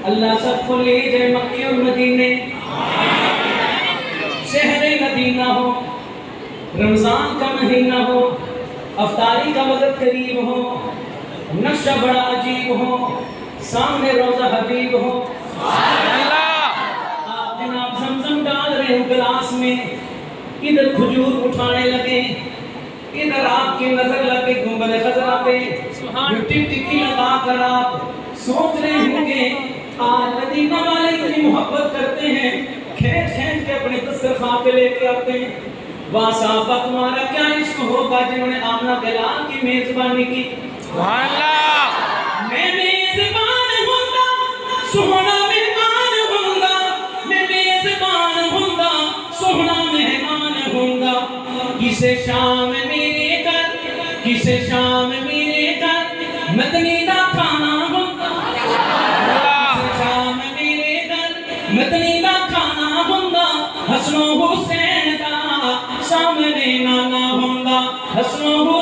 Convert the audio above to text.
اللہ سب کو لے جائے مکے اور مدینے، شہر مدینہ ہو، رمضان کا مہینہ ہو، افطاری کا وقت قریب ہو، نقشہ بڑا عجیب ہو، سامنے روضہ حبیب ہو، آپ جناب زمزم ڈال رہے ہو گلاس میں، ادھر کھجور اٹھانے لگے، ادھر آپ کی نظر لگے گنبد خضرا پہ، مٹی ٹکی لگا کر آپ سوچ رہے ہوں گے آج مدینہ والے اتنی محبت کرتے ہیں، کھینچ کھینچ کے اپنے دسترخوان پہ لے کے آتے ہیں، وہاں صحابہ تمہارا کیا عشق ہوگا جنہوں نے آمنہ بلال کی میزبانی کی، سبحان اللہ، میں میزبان ہوں گا، سونا مہمان ہوں گا، میں میزبان ہوں گا، سونا مہمان ہوں گا، کسے شام میرے گھر، کسے شام میرے گھر مدنی دا کھانا ہوں گا، کسے شام میرے گھر مدنی دا کھانا ہوں گا، حسن و حسین دا سامنے نانا ہوں گا، حسن و